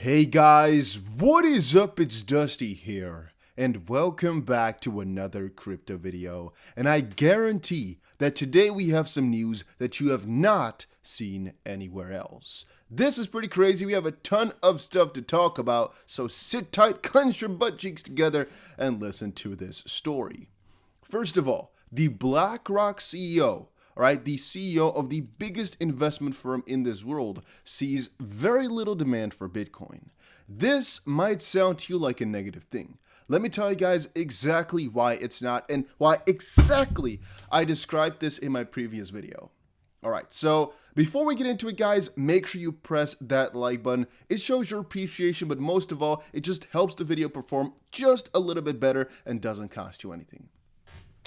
Hey guys, what is up? It's Dusty here, and welcome back to another crypto video. And I guarantee that today we have some news that you have not seen anywhere else. This is pretty crazy. We have a ton of stuff to talk about, so sit tight, clench your butt cheeks together, and listen to this story. First of all, the BlackRock CEO, the CEO of the biggest investment firm in this world, sees very little demand for Bitcoin. This might sound to you like a negative thing. Let me tell you guys exactly why it's not and why exactly I described this in my previous video. Alright, so before we get into it, guys, make sure you press that like button. It shows your appreciation, but most of all, it just helps the video perform just a little bit better and doesn't cost you anything.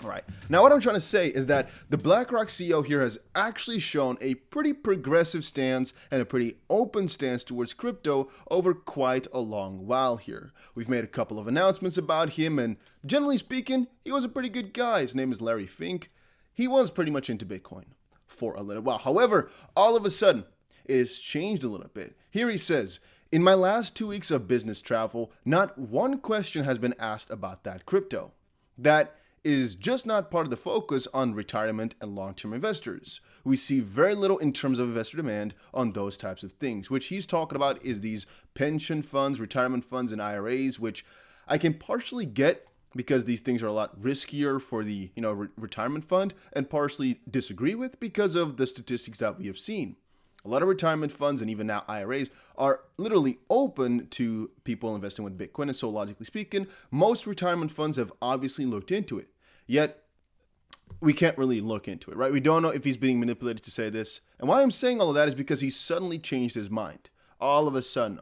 All right, now what I'm trying to say is that the BlackRock CEO here has actually shown a pretty progressive stance and a pretty open stance towards crypto over quite a long while here. We've made a couple of announcements about him, and generally speaking, he was a pretty good guy. His name is Larry Fink. He was pretty much into Bitcoin for a little while. However, all of a sudden, it has changed a little bit. Here he says, "In my last 2 weeks of business travel, not one question has been asked about that crypto. That is just not part of the focus on retirement and long-term investors. We see very little in terms of investor demand on those types of things," which he's talking about is these pension funds, retirement funds, and IRAs, which I can partially get because these things are a lot riskier for the retirement fund, and partially disagree with because of the statistics that we have seen. A lot of retirement funds and even now IRAs are literally open to people investing with Bitcoin. And so logically speaking, most retirement funds have obviously looked into it. Yet we can't really look into it, right? We don't know if he's being manipulated to say this. And why I'm saying all of that is because he suddenly changed his mind. All of a sudden.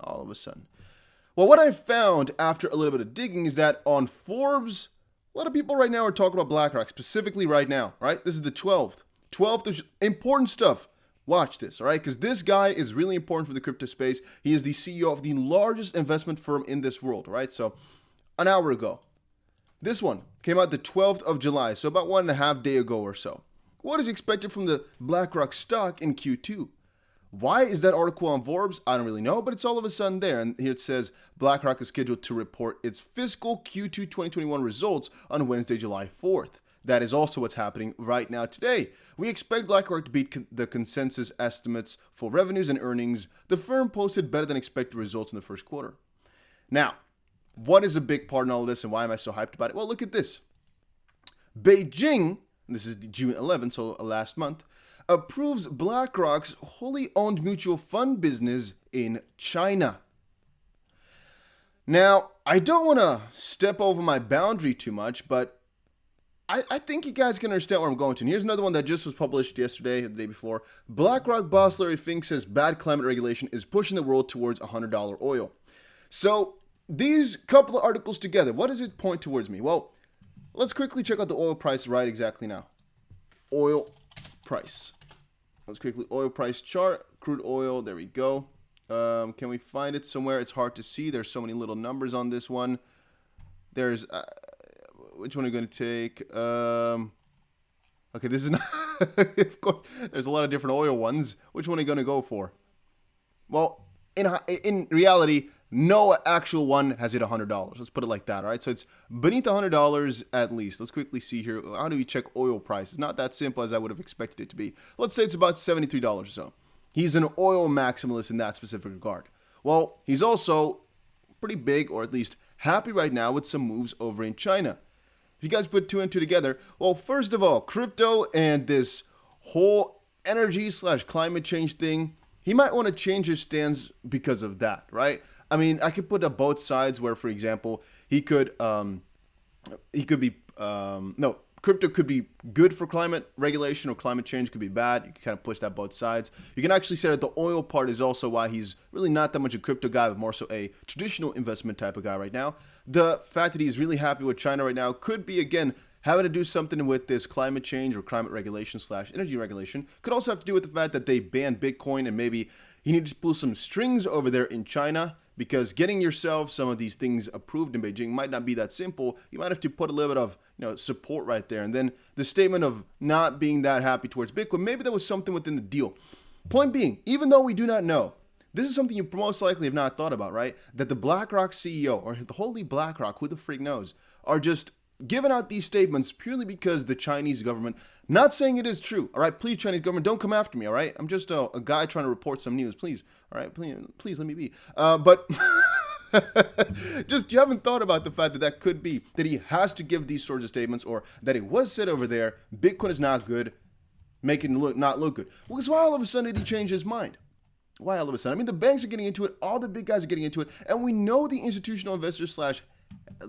Well, what I found after a little bit of digging is that on Forbes, a lot of people right now are talking about BlackRock, specifically right now, right? This is the 12th. 12th is important stuff. Watch this, all right? Because this guy is really important for the crypto space. He is the CEO of the largest investment firm in this world, all right? So an hour ago, this one came out the 12th of July, so about 1.5 days ago or so. What is expected from the BlackRock stock in Q2? Why is that article on Forbes? I don't really know, but it's all of a sudden there. And here it says BlackRock is scheduled to report its fiscal Q2 2021 results on Wednesday, July 4th. That is also what's happening right now today. We expect BlackRock to beat the consensus estimates for revenues and earnings. The firm posted better than expected results in the first quarter. Now, what is a big part in all of this and why am I so hyped about it? Well, look at this. Beijing, and this is June 11th, so last month, approves BlackRock's wholly owned mutual fund business in China. Now, I don't want to step over my boundary too much, but I think you guys can understand where I'm going to. And here's another one that just was published yesterday, or the day before. BlackRock boss Larry Fink says bad climate regulation is pushing the world towards $100 oil. So these couple of articles together, what does it point towards me? Well, let's quickly check out the oil price right exactly now. Oil price. Let's quickly, oil price chart, crude oil, there we go. Can we find it somewhere? It's hard to see. There's so many little numbers on this one. There's... which one are you going to take? Okay, this is not... of course, there's a lot of different oil ones. Which one are you going to go for? Well, in reality, no actual one has hit $100. Let's put it like that, all right? So it's beneath $100 at least. Let's quickly see here. How do we check oil price? It's not that simple as I would have expected it to be. Let's say it's about $73 or so. He's an oil maximalist in that specific regard. Well, he's also pretty big, or at least happy right now with some moves over in China. If you guys put two and two together, well, first of all, crypto and this whole energy/climate change thing, he might want to change his stance because of that, right? I mean, I could put up both sides where, for example, crypto could be good for climate regulation or climate change could be bad. You can kind of push that both sides. You can actually say that the oil part is also why he's really not that much a crypto guy, but more so a traditional investment type of guy right now. The fact that he's really happy with China right now could be, again, having to do something with this climate change or climate regulation/energy regulation. Could also have to do with the fact that they banned Bitcoin and maybe he needs to pull some strings over there in China, because getting yourself some of these things approved in Beijing might not be that simple. You might have to put a little bit of support right there. And then the statement of not being that happy towards Bitcoin, maybe there was something within the deal. Point being, even though we do not know, This is something you most likely have not thought about, right? That the BlackRock CEO, or the holy BlackRock, who the freak knows, are just giving out these statements purely because the Chinese government, not saying it is true, all right? Please, Chinese government, don't come after me, all right? I'm just a guy trying to report some news, please, all right? Please let me be. But just you haven't thought about the fact that that could be, that he has to give these sorts of statements, or that it was said over there, Bitcoin is not good, make it not look good. Well, because why all of a sudden did he change his mind? Why all of a sudden? I mean, the banks are getting into it, all the big guys are getting into it, and we know the institutional investors slash,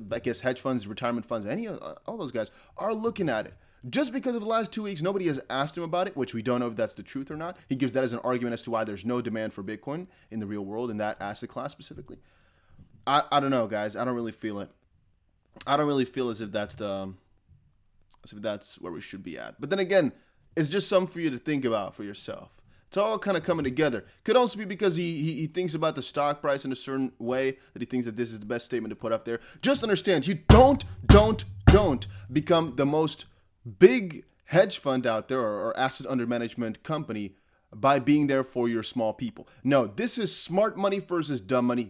I guess, hedge funds, retirement funds, all those guys are looking at it. Just because of the last 2 weeks, nobody has asked him about it, which we don't know if that's the truth or not. He gives that as an argument as to why there's no demand for Bitcoin in the real world, in that asset class specifically. I don't know, guys. I don't really feel it. I don't really feel as if that's where we should be at. But then again, it's just something for you to think about for yourself. It's all kind of coming together. Could also be because he thinks about the stock price in a certain way, that he thinks that this is the best statement to put up there. Just understand, you don't become the most big hedge fund out there, or asset under management company, by being there for your small people. No, this is smart money versus dumb money.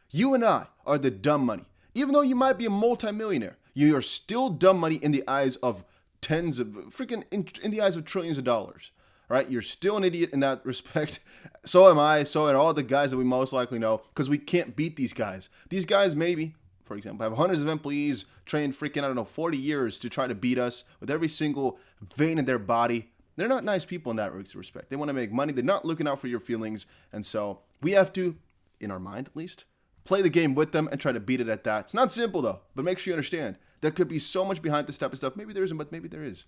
You and I are the dumb money. Even though you might be a multimillionaire, you are still dumb money in the eyes of in the eyes of trillions of dollars. Right? You're still an idiot in that respect. So am I. So are all the guys that we most likely know, because we can't beat these guys. These guys maybe, for example, have hundreds of employees trained 40 years to try to beat us with every single vein in their body. They're not nice people in that respect. They want to make money. They're not looking out for your feelings. And so we have to, in our mind at least, play the game with them and try to beat it at that. It's not simple though, but make sure you understand there could be so much behind this type of stuff. Maybe there isn't, but maybe there is.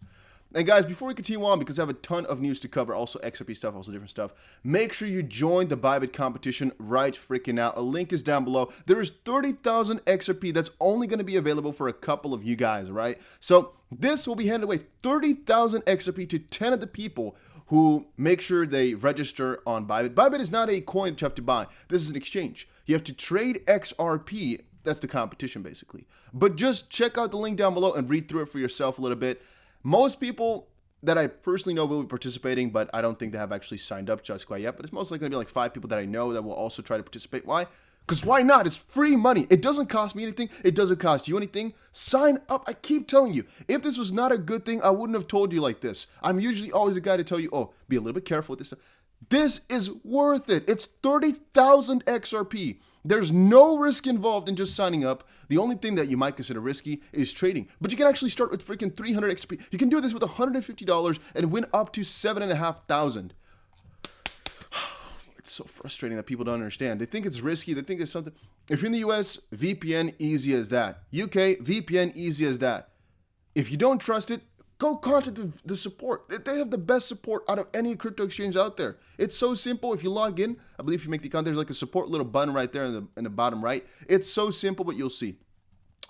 And guys, before we continue on, because I have a ton of news to cover, also XRP stuff, also different stuff, make sure you join the Bybit Competition right freaking now. A link is down below. There is 30,000 XRP that's only going to be available for a couple of you guys, right? So this will be handed away, 30,000 XRP to 10 of the people who make sure they register on Bybit. Bybit is not a coin that you have to buy. This is an exchange. You have to trade XRP. That's the competition, basically. But just check out the link down below and read through it for yourself a little bit. Most people that I personally know will be participating, but I don't think they have actually signed up just quite yet. But it's mostly going to be like 5 people that I know that will also try to participate. Why? Because why not? It's free money. It doesn't cost me anything. It doesn't cost you anything. Sign up. I keep telling you, if this was not a good thing, I wouldn't have told you like this. I'm usually always the guy to tell you, oh, be a little bit careful with this stuff. This is worth it. It's 30,000 XRP. There's no risk involved in just signing up. The only thing that you might consider risky is trading. But you can actually start with freaking 300 XRP. You can do this with $150 and win up to 7,500. It's so frustrating that people don't understand. They think it's risky. They think it's something. If you're in the US, VPN, easy as that. UK, VPN, easy as that. If you don't trust it, go contact the support. They have the best support out of any crypto exchange out there. It's so simple. If you log in, I believe if you make the account, there's like a support little button right there in the bottom right. It's so simple, but you'll see.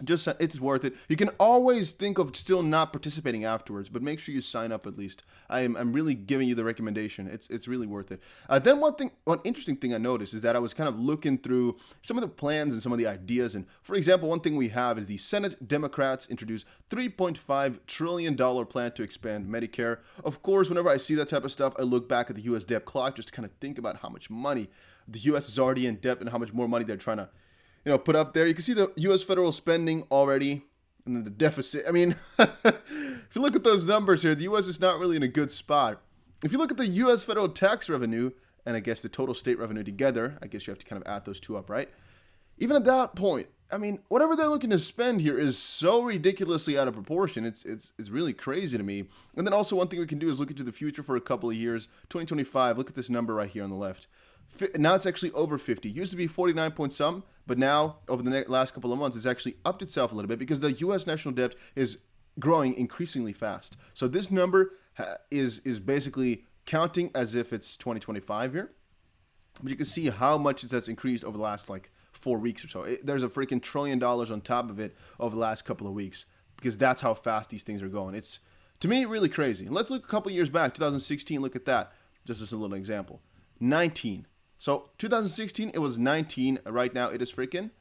Just, it's worth it. You can always think of still not participating afterwards, but make sure you sign up at least. I'm really giving you the recommendation. It's really worth it. Then one interesting thing I noticed is that I was kind of looking through some of the plans and some of the ideas. And for example, one thing we have is the Senate Democrats introduced $3.5 trillion plan to expand Medicare. Of course, whenever I see that type of stuff, I look back at the U.S. debt clock just to kind of think about how much money the U.S. is already in debt and how much more money they're trying to put up there. You can see the U.S. federal spending already, and then the deficit. I mean, if you look at those numbers here, the U.S. is not really in a good spot. If you look at the U.S. federal tax revenue, and I guess the total state revenue together, I guess you have to kind of add those two up, right? Even at that point, I mean, whatever they're looking to spend here is so ridiculously out of proportion. It's really crazy to me. And then also one thing we can do is look into the future for a couple of years. 2025, look at this number right here on the left. Now it's actually over 50. It used to be 49 point some, but now over the last couple of months, it's actually upped itself a little bit because the U.S. national debt is growing increasingly fast. So this number is basically counting as if it's 2025 here. But you can see how much that's increased over the last like 4 weeks or so. There's a freaking $1 trillion on top of it over the last couple of weeks because that's how fast these things are going. It's, to me, really crazy. And let's look a couple years back, 2016, look at that. Just as a little example. 19. So 2016, it was 19. Right now, it is freaking,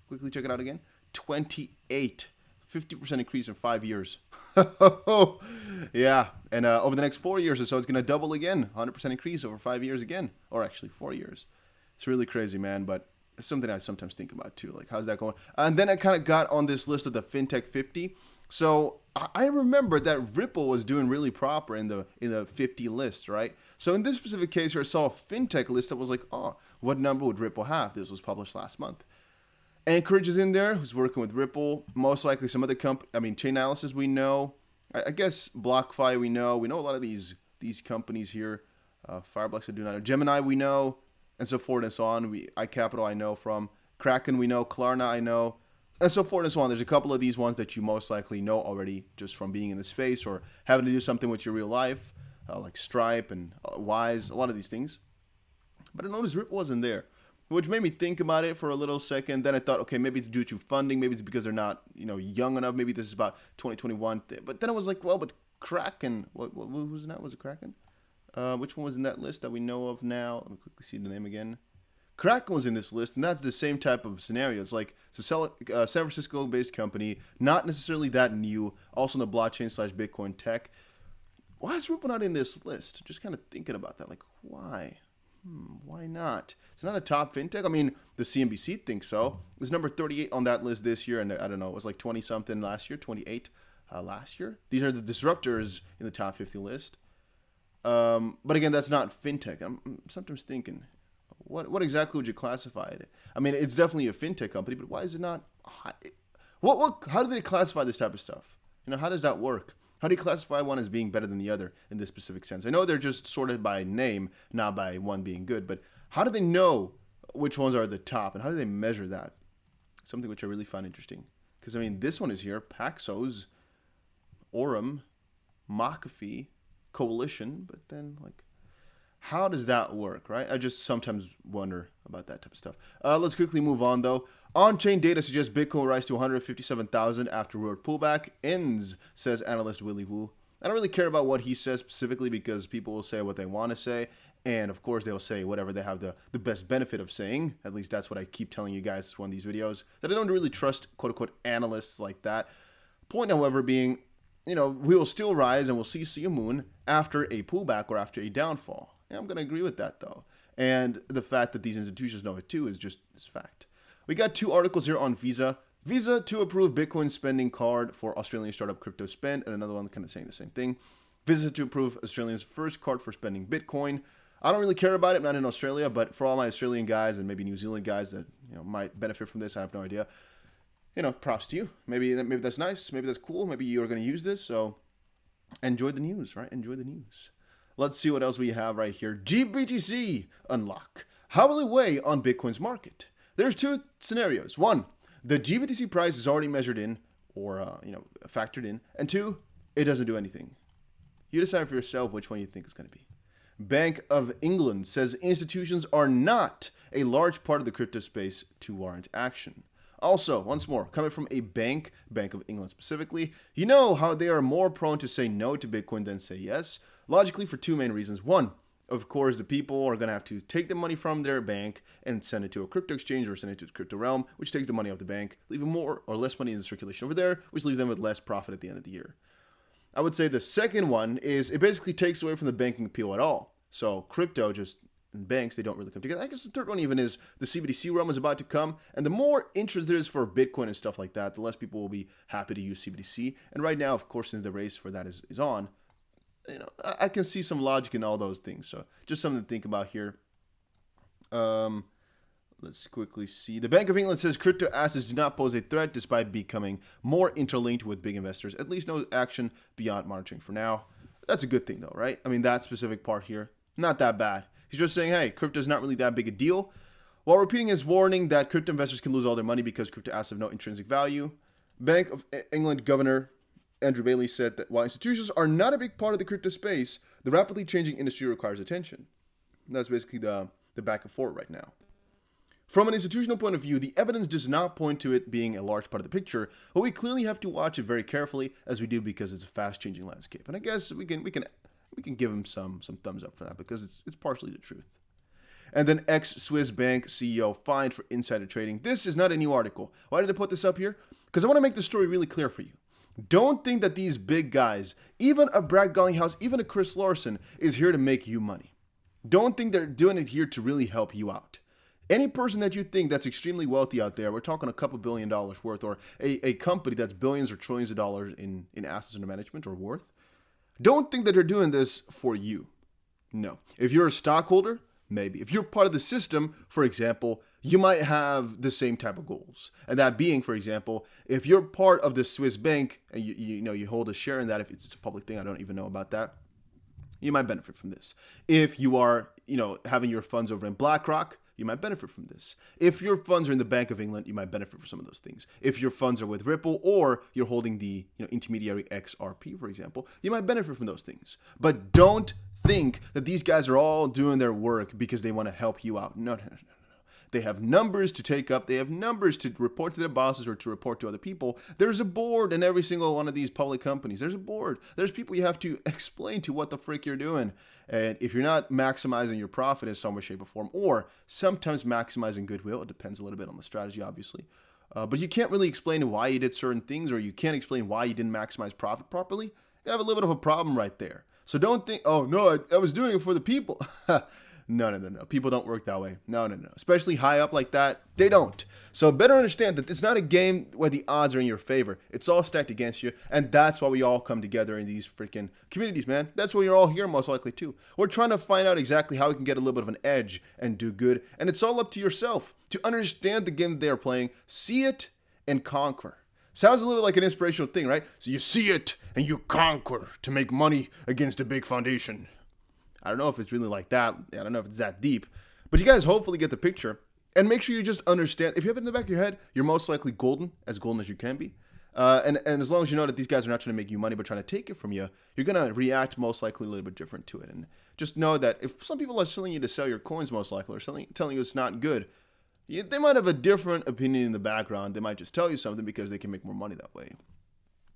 quickly check it out again, 28. 50% increase in 5 years. Yeah. And over the next 4 years or so, it's going to double again. 100% increase over 5 years again. Or actually 4 years. It's really crazy, man, but it's something I sometimes think about too. Like, how's that going? And then I kind of got on this list of the Fintech 50. So I remember that Ripple was doing really proper in the 50 list, right? So in this specific case here, I saw a Fintech list that was like, oh, what number would Ripple have? This was published last month. Anchorage is in there, who's working with Ripple. Most likely some other chain analysis we know. I guess BlockFi we know. We know a lot of these companies here. Fireblocks I do not know. Gemini we know, and so forth and so on. iCapital I know from. Kraken we know. Klarna I know, and so forth and so on. There's a couple of these ones that you most likely know already just from being in the space or having to do something with your real life, like Stripe and Wise, a lot of these things. But I noticed Ripple wasn't there, which made me think about it for a little second. Then I thought, okay, maybe it's due to funding. Maybe it's because they're not, young enough. Maybe this is about 2021. But then I was like, well, but Kraken, what was that? Was it Kraken? Which one was in that list that we know of now? Let me quickly see the name again. Kraken was in this list, and that's the same type of scenario. It's like it's a San Francisco-based company, not necessarily that new, also in the blockchain/Bitcoin tech. Why is Ripple not in this list? Just kind of thinking about that. Like, why? Why not? It's not a top fintech. I mean, the CNBC thinks so. It was number 38 on that list this year, and I don't know, it was like 20-something last year, 28 last year. These are the disruptors in the top 50 list. But again, that's not fintech. I'm sometimes thinking, what exactly would you classify it? I mean, it's definitely a fintech company, but why is it not high? How do they classify this type of stuff? How does that work? How do you classify one as being better than the other in this specific sense? I know they're just sorted by name, not by one being good, but how do they know which ones are the top, and how do they measure that? Something which I really find interesting. Because, I mean, this one is here, Paxos, Aurum, McAfee, Coalition, but then, like, how does that work, right? I just sometimes wonder about that type of stuff. Let's quickly move on, though. On-chain data suggests Bitcoin will rise to 157,000 after road pullback ends, says analyst Willy Woo. I don't really care about what he says specifically because people will say what they want to say. And, of course, they'll say whatever they have the best benefit of saying. At least that's what I keep telling you guys in these videos, that I don't really trust, quote-unquote, analysts like that. Point, however, being, we will still rise and we'll see a moon after a pullback or after a downfall. Yeah, I'm going to agree with that, though. And the fact that these institutions know it, too, is fact. We got two articles here on Visa. Visa to approve Bitcoin spending card for Australian startup crypto spend, and another one kind of saying the same thing. Visa to approve Australia's first card for spending Bitcoin. I don't really care about it. I'm not in Australia, but for all my Australian guys and maybe New Zealand guys that might benefit from this, I have no idea. Props to you. Maybe that's nice. Maybe that's cool. Maybe you're going to use this. So enjoy the news, right? Enjoy the news. Let's see what else we have right here. GBTC unlock. How will it weigh on Bitcoin's market? There's two scenarios. One, the GBTC price is already measured in or factored in, and two, it doesn't do anything. You decide for yourself which one you think it's going to be. Bank of England says institutions are not a large part of the crypto space to warrant action. Also, once more, coming from a Bank of England specifically, you know how they are more prone to say no to Bitcoin than say yes, logically for two main reasons. One, of course, the people are going to have to take the money from their bank and send it to a crypto exchange or send it to the crypto realm, which takes the money off the bank, leaving more or less money in the circulation over there, which leaves them with less profit at the end of the year. I would say the second one is it basically takes away from the banking appeal at all. So crypto just and banks, they don't really come together. I guess the third one even is the CBDC realm is about to come. And the more interest there is for Bitcoin and stuff like that, the less people will be happy to use CBDC. And right now, of course, since the race for that is on, I can see some logic in all those things. So just something to think about here. Let's quickly see. The Bank of England says crypto assets do not pose a threat despite becoming more interlinked with big investors. At least no action beyond monitoring for now. That's a good thing though, right? I mean, that specific part here, not that bad. He's just saying, hey, crypto is not really that big a deal, while repeating his warning that crypto investors can lose all their money because crypto assets have no intrinsic value. Bank of England Governor Andrew Bailey said that while institutions are not a big part of the crypto space, the rapidly changing industry requires attention. And that's basically the back and forth right now. From an institutional point of view, the evidence does not point to it being a large part of the picture, but we clearly have to watch it very carefully, as we do because it's a fast-changing landscape. And I guess we can give him some thumbs up for that because it's partially the truth. And then ex-Swiss bank CEO fined for insider trading. This is not a new article. Why did I put this up here? Because I want to make the story really clear for you. Don't think that these big guys, even a Brad Garlinghouse, even a Chris Larson, is here to make you money. Don't think they're doing it here to really help you out. Any person that you think that's extremely wealthy out there, we're talking a couple $1 billion worth, or a company that's billions or trillions of dollars in assets under management or worth, don't think that they're doing this for you. No. If you're a stockholder, maybe. If you're part of the system, for example, you might have the same type of goals. And that being, for example, if you're part of the Swiss bank and you hold a share in that, if it's a public thing, I don't even know about that, you might benefit from this. If you are, having your funds over in BlackRock, you might benefit from this. If your funds are in the Bank of England, you might benefit from some of those things. If your funds are with Ripple, or you're holding the intermediary XRP, for example, you might benefit from those things. But don't think that these guys are all doing their work because they want to help you out. No. They have numbers to take up. They have numbers to report to their bosses or to report to other people. There's a board in every single one of these public companies. There's a board. There's people you have to explain to what the frick you're doing. And if you're not maximizing your profit in some way, shape, or form, or sometimes maximizing goodwill, it depends a little bit on the strategy, obviously. But you can't really explain why you did certain things, or you can't explain why you didn't maximize profit properly. You have a little bit of a problem right there. So don't think, oh, no, I was doing it for the people. No. People don't work that way. No. Especially high up like that, they don't. So better understand that it's not a game where the odds are in your favor. It's all stacked against you, and that's why we all come together in these freaking communities, man. That's why you're all here most likely too. We're trying to find out exactly how we can get a little bit of an edge and do good, and it's all up to yourself to understand the game that they are playing, see it, and conquer. Sounds a little bit like an inspirational thing, right? So you see it, and you conquer to make money against a big foundation. I don't know if it's really like that. I don't know if it's that deep. But you guys hopefully get the picture. And make sure you just understand. If you have it in the back of your head, you're most likely golden as you can be. And as long as you know that these guys are not trying to make you money but trying to take it from you, you're going to react most likely a little bit different to it. And just know that if some people are telling you to sell your coins most likely, or telling you it's not good, they might have a different opinion in the background. They might just tell you something because they can make more money that way.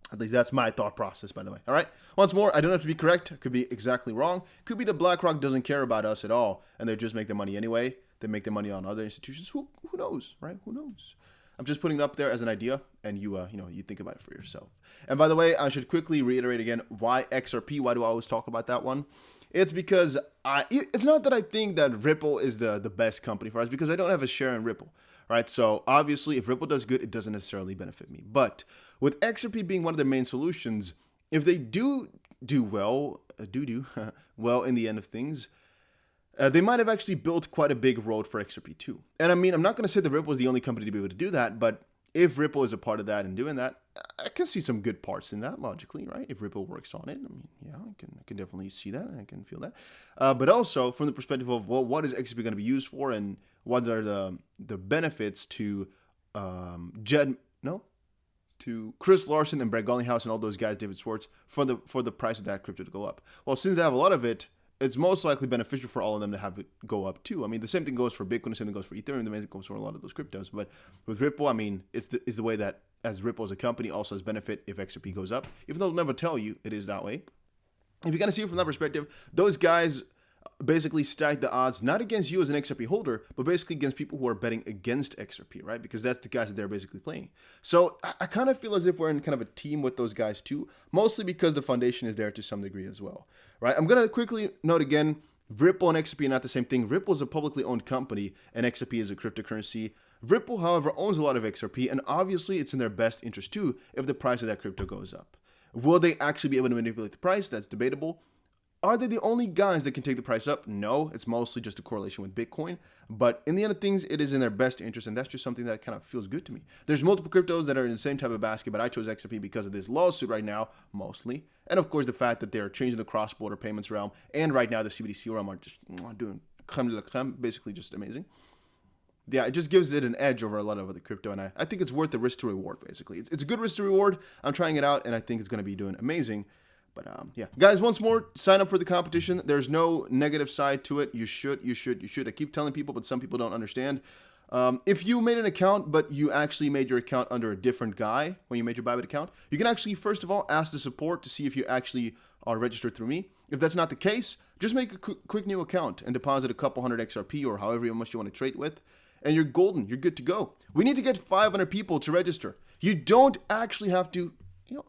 At least that's my thought process, by the way. All right. Once more, I don't have to be correct. It could be exactly wrong. Could be that BlackRock doesn't care about us at all, and they just make their money anyway. They make their money on other institutions. Who knows, right? Who knows? I'm just putting it up there as an idea, and you think about it for yourself. And by the way, I should quickly reiterate again why XRP. Why do I always talk about that one? It's because it's not that I think that Ripple is the best company for us, because I don't have a share in Ripple, right? So obviously, if Ripple does good, it doesn't necessarily benefit me. But with XRP being one of their main solutions, if they do well in the end of things, they might have actually built quite a big road for XRP too. And I mean, I'm not going to say that Ripple is the only company to be able to do that, but if Ripple is a part of that and doing that, I can see some good parts in that logically, right? If Ripple works on it, I mean, yeah, I can definitely see that, and I can feel that. But also from the perspective of, well, what is XRP going to be used for, and what are the benefits to to Chris Larsen and Brett Garlinghouse and all those guys, David Schwartz, for the price of that crypto to go up. Well, since they have a lot of it, it's most likely beneficial for all of them to have it go up too. I mean, the same thing goes for Bitcoin, the same thing goes for Ethereum, the same thing goes for a lot of those cryptos. But with Ripple, I mean, it's the way that, as Ripple as a company also has benefit if XRP goes up, even though they'll never tell you it is that way. If you kind of see it from that perspective, those guys basically stack the odds not against you as an XRP holder, but basically against people who are betting against XRP, right? Because that's the guys that they're basically playing. So I kind of feel as if we're in kind of a team with those guys too, mostly because the foundation is there to some degree as well, right? I'm going to quickly note again, Ripple and XRP are not the same thing. Ripple is a publicly owned company and XRP is a cryptocurrency. Ripple, however, owns a lot of XRP, and obviously it's in their best interest too if the price of that crypto goes up. Will they actually be able to manipulate the price? That's debatable. Are they the only guys that can take the price up? No, it's mostly just a correlation with Bitcoin. But in the end of things, it is in their best interest, and that's just something that kind of feels good to me. There's multiple cryptos that are in the same type of basket, but I chose XRP because of this lawsuit right now, mostly. And of course, the fact that they're changing the cross-border payments realm, and right now the CBDC realm are just doing creme de la creme, basically just amazing. Yeah, it just gives it an edge over a lot of other crypto, and I think it's worth the risk to reward, basically. It's a good risk to reward. I'm trying it out, and I think it's going to be doing amazing. But yeah, guys, once more, sign up for the competition. There's no negative side to it. You should. I keep telling people, but some people don't understand. If you made an account, but you actually made your account under a different guy when you made your Bybit account, you can actually, first of all, ask the support to see if you actually are registered through me. If that's not the case, just make a quick new account and deposit a couple hundred XRP or however much you want to trade with, and you're golden. You're good to go. We need to get 500 people to register. You don't actually have to,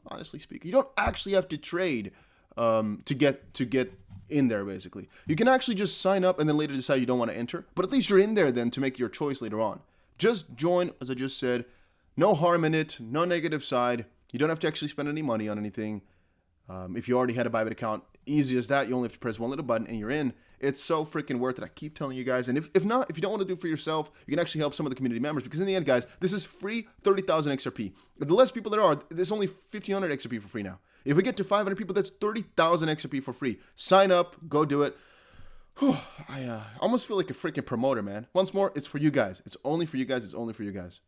honestly speaking, you don't actually have to trade to get in there, basically. You can actually just sign up and then later decide you don't want to enter, but at least you're in there then to make your choice later on. Just join, as I just said. No harm in it, no negative side. You don't have to actually spend any money on anything. If you already had a Bybit account, easy as that. You only have to press one little button and you're in. It's so freaking worth it. I keep telling you guys. And if not, if you don't want to do it for yourself, you can actually help some of the community members, because in the end, guys, this is free 30,000 XRP. The less people there are, there's only 1,500 XRP for free now. If we get to 500 people, that's 30,000 XRP for free. Sign up, go do it. I almost feel like a freaking promoter, man. Once more, it's for you guys. It's only for you guys. It's only for you guys.